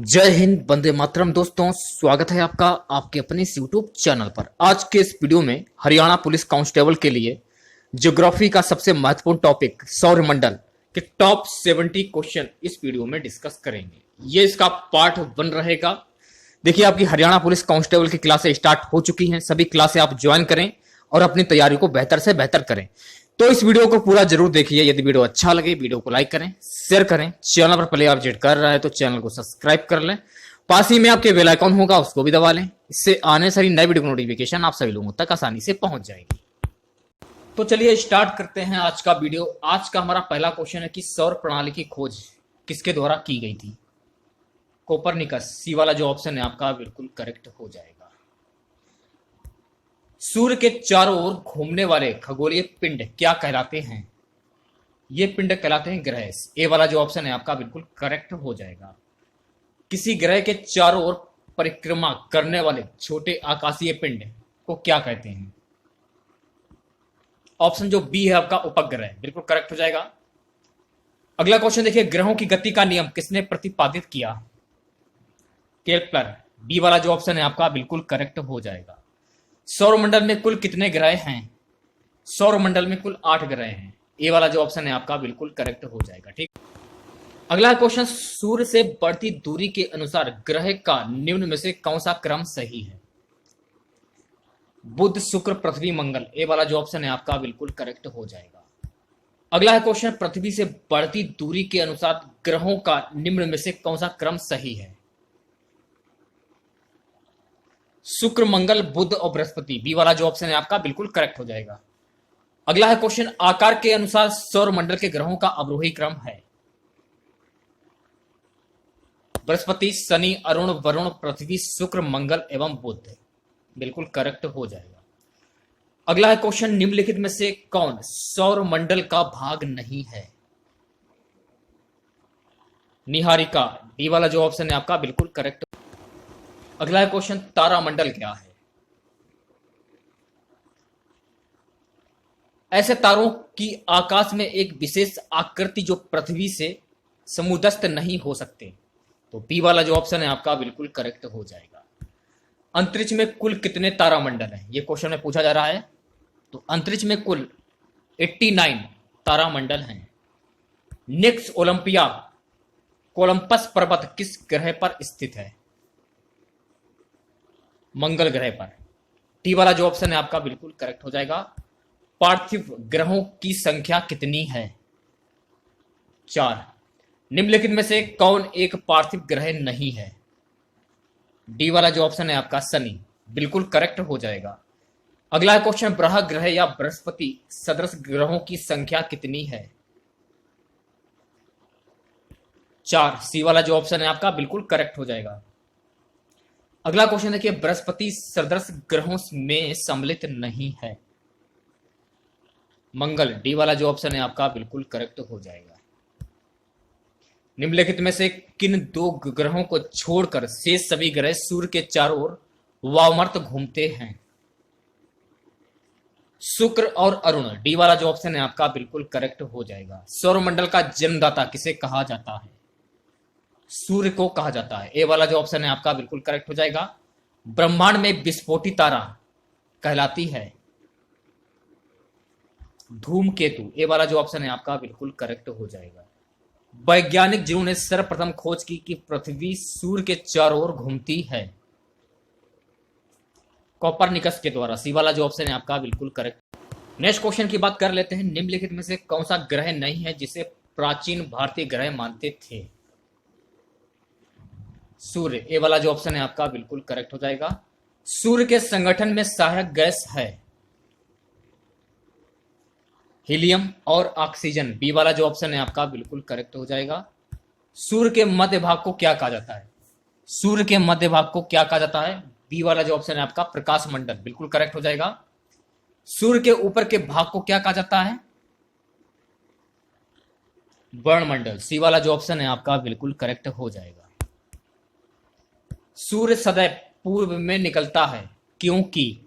जय हिंद, वंदे मातरम। दोस्तों, स्वागत है आपका आपके अपने इस यूट्यूब चैनल पर। आज के इस वीडियो में हरियाणा पुलिस कांस्टेबल के लिए ज्योग्राफी का सबसे महत्वपूर्ण टॉपिक सौरमंडल के टॉप 70 क्वेश्चन इस वीडियो में डिस्कस करेंगे। ये इसका पार्ट 1 रहेगा। देखिए, आपकी हरियाणा पुलिस कांस्टेबल की क्लासें स्टार्ट हो चुकी हैं। सभी क्लासें आप ज्वाइन करें और अपनी तैयारी को बेहतर से बेहतर करें। तो इस वीडियो को पूरा जरूर देखिए। यदि वीडियो अच्छा लगे, वीडियो को लाइक करें, शेयर करें। चैनल पर पहले आप विजिट कर रहा है तो चैनल को सब्सक्राइब कर लें। पास ही में आपके बेल आइकन होगा, उसको भी दबा लें। इससे आने सारी नई वीडियो की नोटिफिकेशन आप सभी लोगों तक आसानी से पहुंच जाएगी। तो चलिए स्टार्ट करते हैं आज का वीडियो। आज का हमारा पहला क्वेश्चन है कि सौर प्रणाली की खोज किसके द्वारा की गई थी? कोपरनिकस। सी वाला जो ऑप्शन है आपका बिल्कुल करेक्ट हो जाएगा। सूर्य के चारों ओर घूमने वाले खगोलीय पिंड क्या कहलाते हैं? ये पिंड कहलाते हैं ग्रह। ए वाला जो ऑप्शन है आपका बिल्कुल करेक्ट हो जाएगा। किसी ग्रह के चारों ओर परिक्रमा करने वाले छोटे आकाशीय पिंड को क्या कहते हैं? ऑप्शन जो बी है आपका उपग्रह, बिल्कुल करेक्ट हो जाएगा। अगला क्वेश्चन देखिए, ग्रहों की गति का नियम किसने प्रतिपादित किया? केपलर। बी वाला जो ऑप्शन है आपका बिल्कुल करेक्ट हो जाएगा। सौरमंडल में कुल कितने ग्रह हैं? सौरमंडल में कुल 8 ग्रह हैं। ए वाला जो ऑप्शन है आपका बिल्कुल करेक्ट हो जाएगा। ठीक। अगला क्वेश्चन, सूर्य से बढ़ती दूरी के अनुसार ग्रह का निम्न में से कौन सा क्रम सही है? बुध, शुक्र, पृथ्वी, मंगल। ए वाला जो ऑप्शन है आपका बिल्कुल करेक्ट हो जाएगा। अगला है क्वेश्चन, पृथ्वी से बढ़ती दूरी के अनुसार ग्रहों का निम्न में से कौन सा क्रम सही है? शुक्र, मंगल, बुध और बृहस्पति। बी वाला जो ऑप्शन है आपका बिल्कुल करेक्ट हो जाएगा। अगला है क्वेश्चन, आकार के अनुसार सौरमंडल के ग्रहों का अवरोही क्रम है? बृहस्पति, शनि, अरुण, वरुण, पृथ्वी, शुक्र, मंगल एवं बुध। बिल्कुल करेक्ट हो जाएगा। अगला है क्वेश्चन, निम्नलिखित में से कौन सौरमंडल का भाग नहीं है? निहारिका। डी वाला जो ऑप्शन है आपका बिल्कुल करेक्ट। अगला है क्वेश्चन, तारामंडल क्या है? ऐसे तारों की आकाश में एक विशेष आकृति जो पृथ्वी से समुद्रस्थ नहीं हो सकते। तो बी वाला जो ऑप्शन है आपका बिल्कुल करेक्ट हो जाएगा। अंतरिक्ष में कुल कितने तारामंडल हैं? ये क्वेश्चन में पूछा जा रहा है। तो अंतरिक्ष में कुल 89 तारामंडल हैं। नेक्स्ट ओलंपिया कोलंबस पर्वत किस ग्रह पर स्थित है? मंगल ग्रह पर। टी वाला जो ऑप्शन है आपका बिल्कुल करेक्ट हो जाएगा। पार्थिव ग्रहों की संख्या कितनी है? 4। निम्नलिखित में से कौन एक पार्थिव ग्रह नहीं है? डी वाला जो ऑप्शन है आपका शनि, बिल्कुल करेक्ट हो जाएगा। अगला क्वेश्चन, ग्रह ग्रह या बृहस्पति सदृश ग्रहों की संख्या कितनी है? 4। सी वाला जो ऑप्शन है आपका बिल्कुल करेक्ट हो जाएगा। अगला क्वेश्चन देखिए, बृहस्पति सदृश ग्रहों में सम्मिलित नहीं है। मंगल। डी वाला जो ऑप्शन है आपका बिल्कुल करेक्ट हो जाएगा। निम्नलिखित में से किन 2 ग्रहों को छोड़कर शेष सभी ग्रह सूर्य के चारों ओर वामवर्त घूमते हैं? शुक्र और अरुण। डी वाला जो ऑप्शन है आपका बिल्कुल करेक्ट हो जाएगा। सौरमंडल का जन्मदाता किसे कहा जाता है? सूर्य को कहा जाता है। ए वाला जो ऑप्शन है आपका बिल्कुल करेक्ट हो जाएगा। ब्रह्मांड में विस्फोटी तारा कहलाती है धूमकेतु। ए वाला जो ऑप्शन है आपका बिल्कुल करेक्ट हो जाएगा। वैज्ञानिक जिन्होंने सर्वप्रथम खोज की कि पृथ्वी सूर्य के चारों ओर घूमती है? कोपरनिकस के द्वारा। सी वाला जो ऑप्शन है आपका बिल्कुल करेक्ट। नेक्स्ट क्वेश्चन की बात कर लेते हैं। निम्नलिखित में से कौन सा ग्रह नहीं है जिसे प्राचीन भारतीय ग्रह मानते थे? सूर्य। ए वाला जो ऑप्शन है आपका बिल्कुल करेक्ट हो जाएगा। सूर्य के संगठन में सहायक गैस है हीलियम और ऑक्सीजन। बी वाला जो ऑप्शन है आपका बिल्कुल करेक्ट हो जाएगा। सूर्य के मध्य भाग को क्या कहा जाता है? सूर्य के मध्य भाग को क्या कहा जाता है? बी वाला जो ऑप्शन है आपका प्रकाश मंडल, बिल्कुल करेक्ट हो जाएगा। सूर्य के ऊपर के भाग को क्या कहा जाता है? वर्णमंडल। सी वाला जो ऑप्शन है आपका बिल्कुल करेक्ट हो जाएगा। सूर्य सदैव पूर्व में निकलता है क्योंकि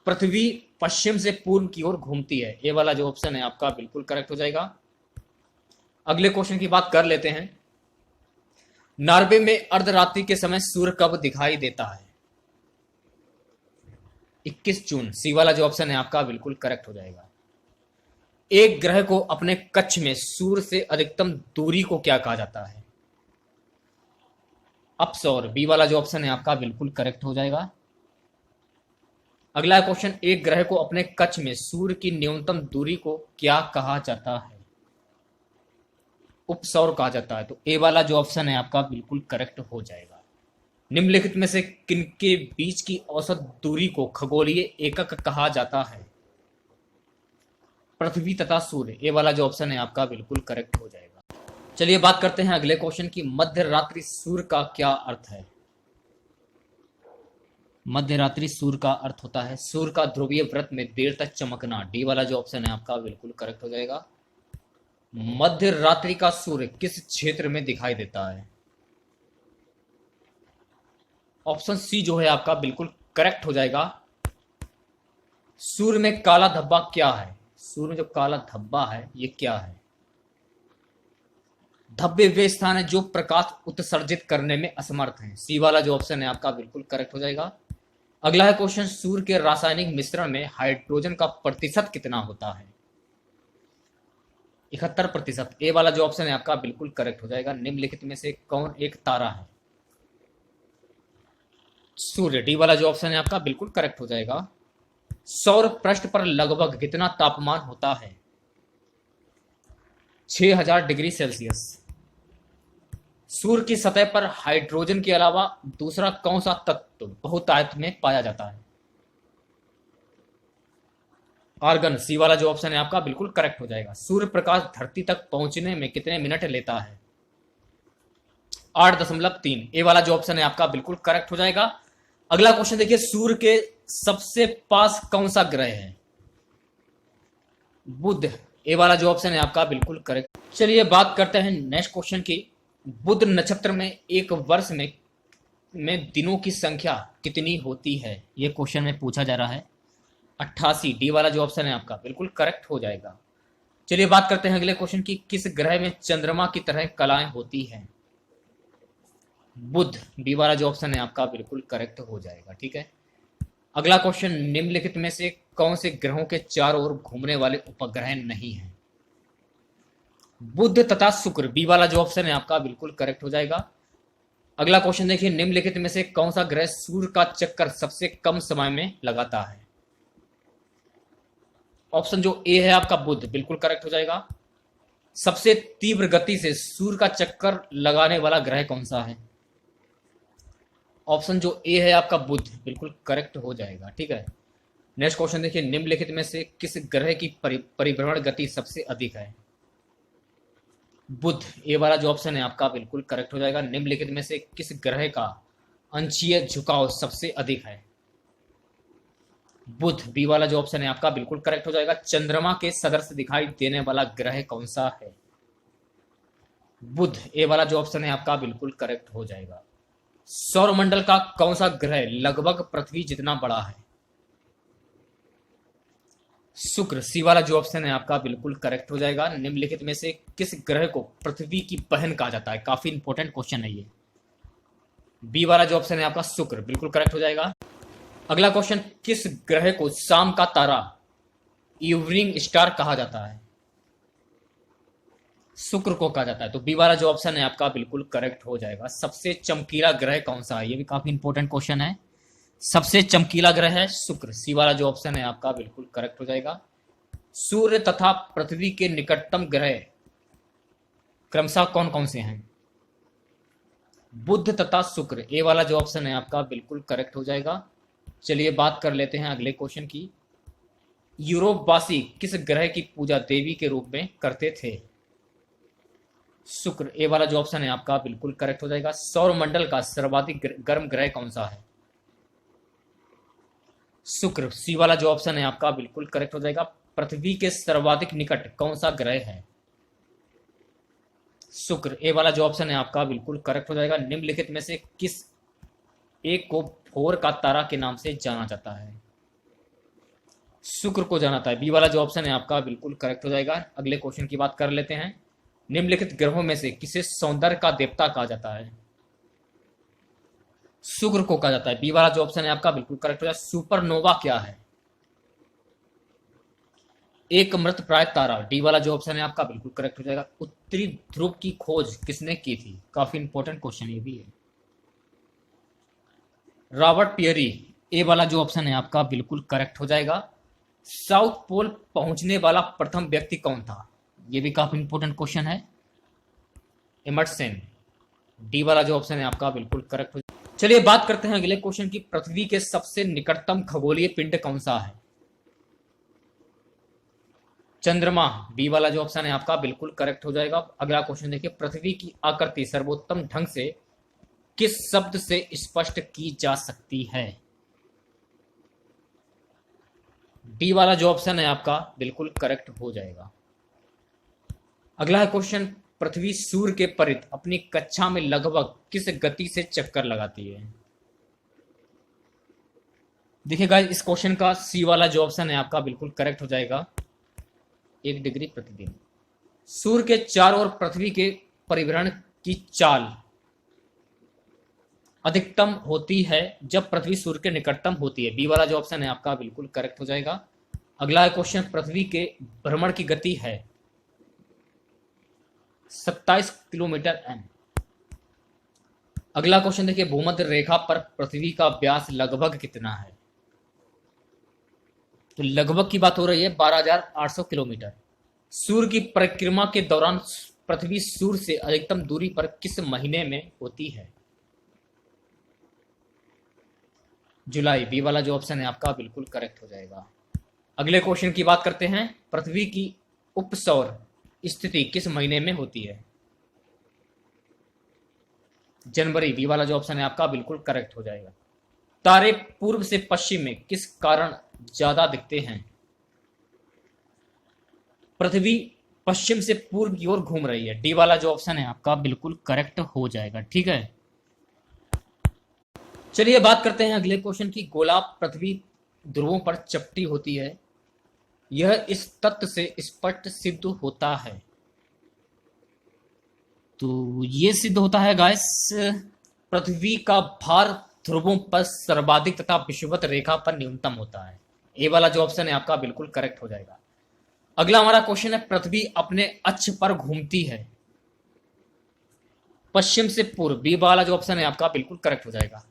पृथ्वी पश्चिम से पूर्व की ओर घूमती है। ये वाला जो ऑप्शन है आपका बिल्कुल करेक्ट हो जाएगा। अगले क्वेश्चन की बात कर लेते हैं। नॉर्वे में अर्धरात्रि के समय सूर्य कब दिखाई देता है? 21 जून। सी वाला जो ऑप्शन है आपका बिल्कुल करेक्ट हो जाएगा। एक ग्रह को अपने कक्ष में सूर्य से अधिकतम दूरी को क्या कहा जाता है? अपसौर। बी वाला जो ऑप्शन है आपका बिल्कुल करेक्ट हो जाएगा। अगला क्वेश्चन, एक ग्रह को अपने कक्ष में सूर्य की न्यूनतम दूरी को क्या कहा जाता है? उपसौर कहा जाता है। तो ए वाला जो ऑप्शन है आपका बिल्कुल करेक्ट हो जाएगा। निम्नलिखित में से किनके बीच की औसत दूरी को खगोलीय एकक कहा जाता है? पृथ्वी तथा सूर्य। ए वाला जो ऑप्शन है आपका बिल्कुल करेक्ट हो जाएगा। चलिए बात करते हैं अगले क्वेश्चन की, मध्य रात्रि सूर्य का क्या अर्थ है? मध्य रात्रि सूर्य का अर्थ होता है सूर्य का ध्रुवीय व्रत में देर तक चमकना। डी वाला जो ऑप्शन है आपका बिल्कुल करेक्ट हो जाएगा। मध्य रात्रि का सूर्य किस क्षेत्र में दिखाई देता है? ऑप्शन सी जो है आपका बिल्कुल करेक्ट हो जाएगा। सूर्य में काला धब्बा क्या है? सूर्य में जो काला धब्बा है ये क्या है? धब्बे वे स्थान है जो प्रकाश उत्सर्जित करने में असमर्थ हैं। सी वाला जो ऑप्शन है आपका बिल्कुल करेक्ट हो जाएगा। अगला है क्वेश्चन, सूर्य के रासायनिक मिश्रण में हाइड्रोजन का प्रतिशत कितना होता है? 71%। ए वाला जो ऑप्शन है आपका बिल्कुल करेक्ट हो जाएगा। निम्नलिखित में से कौन एक तारा है? सूर्य। डी वाला जो ऑप्शन है आपका बिल्कुल करेक्ट हो जाएगा। सौर पृष्ठ पर लगभग कितना तापमान होता है? 6000 डिग्री सेल्सियस। सूर्य की सतह पर हाइड्रोजन के अलावा दूसरा कौन सा तत्व बहुतायत में पाया जाता है? आर्गन। सी वाला जो ऑप्शन है आपका बिल्कुल करेक्ट हो जाएगा। सूर्य प्रकाश धरती तक पहुंचने में कितने मिनट लेता है? 8.3। ए वाला जो ऑप्शन है आपका बिल्कुल करेक्ट हो जाएगा। अगला क्वेश्चन देखिए, सूर्य के सबसे पास कौन सा ग्रह है? बुध। ए वाला जो ऑप्शन है आपका बिल्कुल करेक्ट। चलिए बात करते हैं नेक्स्ट क्वेश्चन की। बुध नक्षत्र में एक वर्ष में दिनों की संख्या कितनी होती है? यह क्वेश्चन में पूछा जा रहा है। 88। डी वाला जो ऑप्शन है आपका बिल्कुल करेक्ट हो जाएगा। चलिए बात करते हैं अगले क्वेश्चन की, किस ग्रह में चंद्रमा की तरह कलाएं होती हैं? बुध। बी वाला जो ऑप्शन है आपका बिल्कुल करेक्ट हो जाएगा। ठीक है। अगला क्वेश्चन, निम्नलिखित में से कौन से ग्रहों के चारों ओर घूमने वाले उपग्रह नहीं हैं? बुध तथा शुक्र। बी वाला जो ऑप्शन है आपका बिल्कुल करेक्ट हो जाएगा। अगला क्वेश्चन देखिए, निम्नलिखित में से कौन सा ग्रह सूर्य का चक्कर सबसे कम समय में लगाता है? ऑप्शन जो ए है आपका बुध, बिल्कुल करेक्ट हो जाएगा। सबसे तीव्र गति से सूर्य का चक्कर लगाने वाला ग्रह कौन सा है? ऑप्शन जो ए है आपका बुध, बिल्कुल करेक्ट हो जाएगा। ठीक है। नेक्स्ट क्वेश्चन देखिए, निम्नलिखित में से किस ग्रह की परिभ्रमण गति सबसे अधिक है? बुध। ए वाला जो ऑप्शन है आपका बिल्कुल करेक्ट हो जाएगा। निम्नलिखित में से किस ग्रह का अंशीय झुकाव सबसे अधिक है? बुध। बी वाला जो ऑप्शन है आपका बिल्कुल करेक्ट हो जाएगा। चंद्रमा के सदृश दिखाई देने वाला ग्रह कौन सा है? बुध। ए वाला जो ऑप्शन है आपका बिल्कुल करेक्ट हो जाएगा। सौरमंडल का कौन सा ग्रह लगभग पृथ्वी जितना बड़ा है? शुक्र। सी वाला जो ऑप्शन है आपका बिल्कुल करेक्ट हो जाएगा। निम्नलिखित में से किस ग्रह को पृथ्वी की बहन कहा जाता है? काफी इंपॉर्टेंट क्वेश्चन है ये। बी वाला जो ऑप्शन है आपका शुक्र, बिल्कुल करेक्ट हो जाएगा। अगला क्वेश्चन, किस ग्रह को शाम का तारा इवनिंग स्टार कहा जाता है? शुक्र को कहा जाता है। तो बी वाला जो ऑप्शन है आपका बिल्कुल करेक्ट हो जाएगा। सबसे चमकीला ग्रह कौन सा है? ये भी काफी इंपॉर्टेंट क्वेश्चन है। सबसे चमकीला ग्रह है शुक्र। सी वाला जो ऑप्शन है आपका बिल्कुल करेक्ट हो जाएगा। सूर्य तथा पृथ्वी के निकटतम ग्रह क्रमशः कौन कौन से हैं? बुध तथा शुक्र। ए वाला जो ऑप्शन है आपका बिल्कुल करेक्ट हो जाएगा। चलिए बात कर लेते हैं अगले क्वेश्चन की। यूरोपवासी किस ग्रह की पूजा देवी के रूप में करते थे? शुक्र। ए वाला जो ऑप्शन है आपका बिल्कुल करेक्ट हो जाएगा। सौरमंडल का सर्वाधिक गर्म ग्रह कौन सा है? शुक्र। सी वाला जो ऑप्शन है आपका बिल्कुल करेक्ट हो जाएगा। पृथ्वी के सर्वाधिक निकट कौन सा ग्रह है? शुक्र। ए वाला जो ऑप्शन है आपका बिल्कुल करेक्ट हो जाएगा। निम्नलिखित में से किस एक को भोर का तारा के नाम से जाना जाता है? शुक्र को जाना जाता है। बी वाला जो ऑप्शन है आपका बिल्कुल करेक्ट हो जाएगा। अगले क्वेश्चन की बात कर लेते हैं। निम्नलिखित ग्रहों में से किसे सौंदर्य का देवता कहा जाता है? शुक्र को कहा जाता है। बी वाला जो ऑप्शन है आपका बिल्कुल करेक्ट हो जाएगा। सुपरनोवा क्या है? एक मृत प्राय तारा। डी वाला जो ऑप्शन है आपका बिल्कुल करेक्ट हो जाएगा। उत्तरी ध्रुव की खोज किसने की थी? काफी इंपॉर्टेंट क्वेश्चन ये भी है। Robert Peary. ए वाला जो ऑप्शन है आपका बिल्कुल करेक्ट हो जाएगा। साउथ पोल पहुंचने वाला प्रथम व्यक्ति कौन था? ये भी काफी इंपॉर्टेंट क्वेश्चन है। इमर्सन। डी वाला जो ऑप्शन है आपका बिल्कुल करेक्ट हो जाएगा। चलिए बात करते हैं अगले क्वेश्चन की। पृथ्वी के सबसे निकटतम खगोलीय पिंड कौन सा है? चंद्रमा। बी वाला जो ऑप्शन है आपका बिल्कुल करेक्ट हो जाएगा। अगला क्वेश्चन देखिए। पृथ्वी की आकृति सर्वोत्तम ढंग से किस शब्द से स्पष्ट की जा सकती है? डी वाला जो ऑप्शन है आपका बिल्कुल करेक्ट हो जाएगा। अगला है क्वेश्चन। पृथ्वी सूर्य के परित अपनी कक्षा में लगभग किस गति से चक्कर लगाती है? देखिए गाइस, इस क्वेश्चन का सी वाला जो ऑप्शन है आपका बिल्कुल करेक्ट हो जाएगा। 1 डिग्री प्रतिदिन। सूर्य के चारों ओर पृथ्वी के परिभ्रमण की चाल अधिकतम होती है जब पृथ्वी सूर्य के निकटतम होती है। बी वाला जो ऑप्शन है आपका बिल्कुल करेक्ट हो जाएगा। अगला क्वेश्चन। पृथ्वी के भ्रमण की गति है 27 किलोमीटर एन। अगला क्वेश्चन देखिए। भूमध्य रेखा पर पृथ्वी का व्यास लगभग कितना है? तो लगभग की बात हो रही है 12,800 किलोमीटर। सूर्य की परिक्रमा के दौरान पृथ्वी सूर्य से अधिकतम दूरी पर किस महीने में होती है? जुलाई। बी वाला जो ऑप्शन है आपका बिल्कुल करेक्ट हो जाएगा। अगले क्वेश्चन की बात करते हैं। पृथ्वी की उपसौर स्थिति किस महीने में होती है? जनवरी। बी वाला जो ऑप्शन है आपका बिल्कुल करेक्ट हो जाएगा। तारे पूर्व से पश्चिम में किस कारण ज्यादा दिखते हैं? पृथ्वी पश्चिम से पूर्व की ओर घूम रही है। डी वाला जो ऑप्शन है आपका बिल्कुल करेक्ट हो जाएगा। ठीक है, चलिए बात करते हैं अगले क्वेश्चन की। गोला पृथ्वी ध्रुवों पर चपटी होती है, यह इस तथ्य से स्पष्ट सिद्ध होता है। तो ये सिद्ध होता है गाइस, पृथ्वी का भार ध्रुवों पर सर्वाधिक तथा विषुवत रेखा पर न्यूनतम होता है। ए वाला जो ऑप्शन है आपका बिल्कुल करेक्ट हो जाएगा। अगला हमारा क्वेश्चन है। पृथ्वी अपने अक्ष पर घूमती है पश्चिम से पूर्व। बी वाला जो ऑप्शन है आपका बिल्कुल करेक्ट हो जाएगा।